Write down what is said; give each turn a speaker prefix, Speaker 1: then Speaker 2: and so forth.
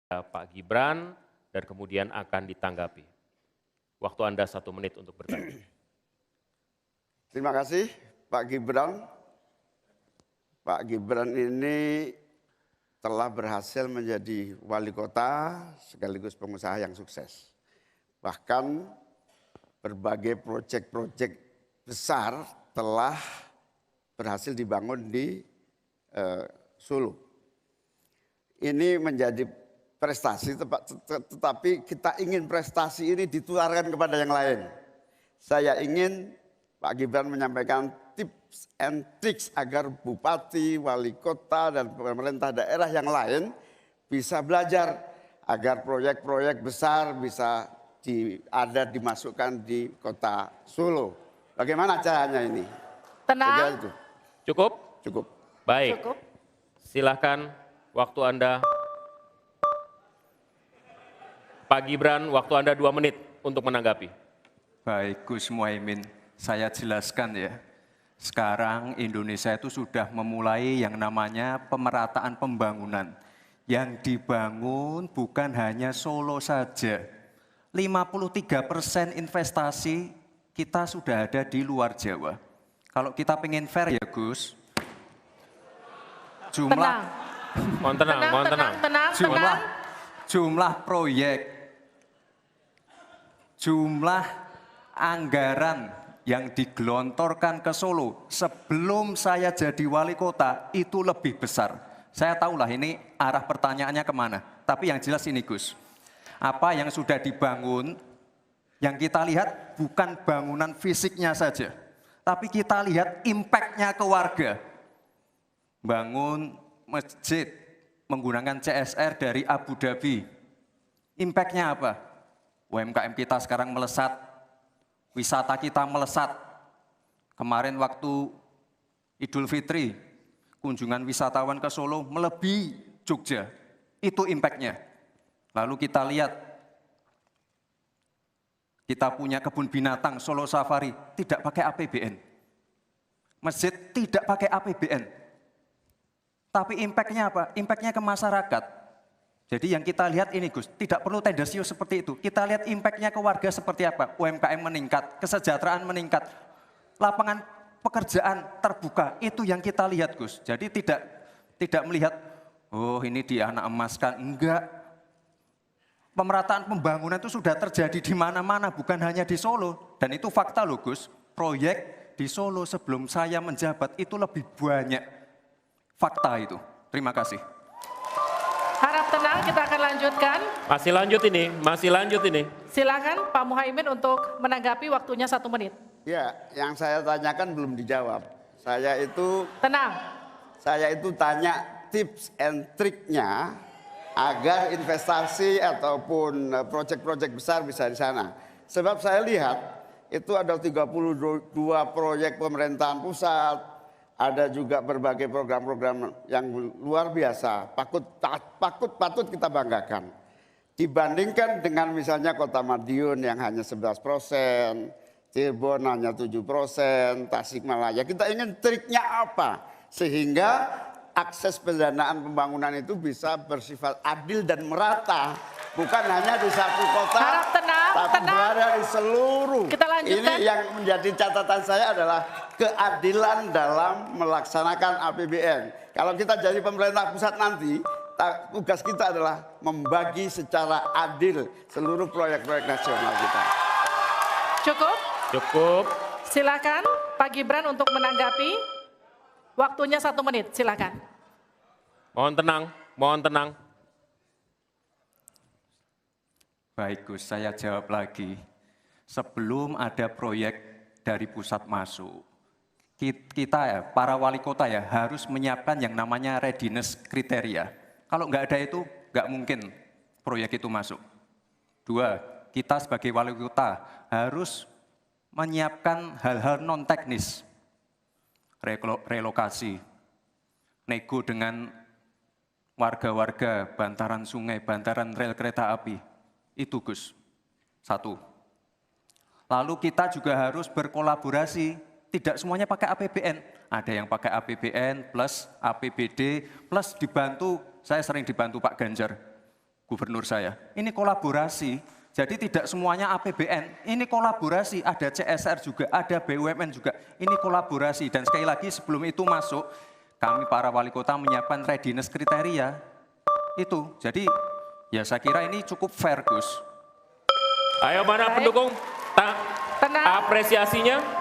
Speaker 1: Pak Gibran dan kemudian akan ditanggapi. Waktu Anda 1 menit untuk bertanya.
Speaker 2: Terima kasih Pak Gibran. Pak Gibran ini telah berhasil menjadi wali kota sekaligus pengusaha yang sukses. Bahkan berbagai proyek-proyek besar telah berhasil dibangun di Solo. Ini menjadi prestasi, tetapi kita ingin prestasi ini ditularkan kepada yang lain. Saya ingin Pak Gibran menyampaikan tips and tricks agar bupati, wali kota, dan pemerintah daerah yang lain bisa belajar agar proyek-proyek besar bisa dimasukkan di kota Solo. Bagaimana caranya ini?
Speaker 3: Tenang.
Speaker 2: Itu.
Speaker 1: Cukup?
Speaker 2: Cukup.
Speaker 1: Baik.
Speaker 3: Cukup.
Speaker 1: Silakan waktu Anda. Pak Gibran, waktu Anda 2 menit untuk menanggapi.
Speaker 4: Baik, Gus Muhaimin, saya jelaskan ya. Sekarang Indonesia itu sudah memulai yang namanya pemerataan pembangunan. Yang dibangun bukan hanya Solo saja. 53% investasi kita sudah ada di luar Jawa. Kalau kita pengen fair ya Gus, jumlah proyek, jumlah anggaran yang digelontorkan ke Solo sebelum saya jadi wali kota itu lebih besar. Saya tahulah ini arah pertanyaannya kemana. Tapi yang jelas ini Gus, apa yang sudah dibangun, yang kita lihat bukan bangunan fisiknya saja. Tapi kita lihat impact-nya ke warga. Bangun masjid menggunakan CSR dari Abu Dhabi. Impact-nya apa? UMKM kita sekarang melesat, wisata kita melesat. Kemarin waktu Idul Fitri, kunjungan wisatawan ke Solo melebihi Jogja. Itu impact-nya. Lalu kita lihat, kita punya kebun binatang Solo Safari, tidak pakai APBN. Masjid tidak pakai APBN. Tapi impact-nya apa? Impact-nya ke masyarakat. Jadi yang kita lihat ini Gus, tidak perlu tendensius seperti itu. Kita lihat impact-nya ke warga seperti apa. UMKM meningkat, kesejahteraan meningkat, lapangan pekerjaan terbuka. Itu yang kita lihat Gus. Jadi tidak melihat, oh ini dia anak emaskan. Enggak. Pemerataan pembangunan itu sudah terjadi di mana-mana, bukan hanya di Solo. Dan itu fakta loh Gus, proyek di Solo sebelum saya menjabat itu lebih banyak. Fakta itu. Terima kasih.
Speaker 3: Harap tenang, kita akan lanjutkan.
Speaker 1: Masih lanjut ini.
Speaker 3: Silakan Pak Muhaimin untuk menanggapi, waktunya 1 menit.
Speaker 2: Ya, yang saya tanyakan belum dijawab. Saya itu tanya tips and triknya agar investasi ataupun proyek-proyek besar bisa di sana. Sebab saya lihat itu ada 32 proyek pemerintahan pusat, ada juga berbagai program-program yang luar biasa, patut kita banggakan. Dibandingkan dengan misalnya Kota Madiun yang hanya 11%, Cirebon hanya 7%, Tasikmalaya. Kita ingin triknya apa? Sehingga akses pendanaan pembangunan itu bisa bersifat adil dan merata. Bukan hanya di satu kota, tapi berada di seluruh.
Speaker 3: Kita lanjutkan.
Speaker 2: Ini yang menjadi catatan saya adalah keadilan dalam melaksanakan APBN. Kalau kita jadi pemerintah pusat nanti, tugas kita adalah membagi secara adil seluruh proyek-proyek nasional kita.
Speaker 3: Cukup. Silakan Pak Gibran untuk menanggapi. Waktunya 1 menit, silakan.
Speaker 1: Mohon tenang.
Speaker 4: Baik Gus, saya jawab lagi. Sebelum ada proyek dari pusat masuk, kita ya, para wali kota ya harus menyiapkan yang namanya readiness kriteria. Kalau nggak ada itu, nggak mungkin proyek itu masuk. 2, kita sebagai wali kota harus menyiapkan hal-hal non-teknis. Relokasi, nego dengan warga-warga, bantaran sungai, bantaran rel kereta api. Itu Gus, 1. Lalu kita juga harus berkolaborasi, tidak semuanya pakai APBN. Ada yang pakai APBN plus APBD plus dibantu, saya sering dibantu Pak Ganjar. gubernur saya. Ini kolaborasi, jadi tidak semuanya APBN, ini kolaborasi, ada CSR juga, ada BUMN juga, ini kolaborasi. Dan sekali lagi sebelum itu masuk, kami para wali kota menyiapkan readiness kriteria, itu. Jadi ya saya kira ini cukup fair, Gus.
Speaker 1: Ayo mana
Speaker 3: Baik.
Speaker 1: pendukung?
Speaker 3: Tenang.
Speaker 1: Apresiasinya.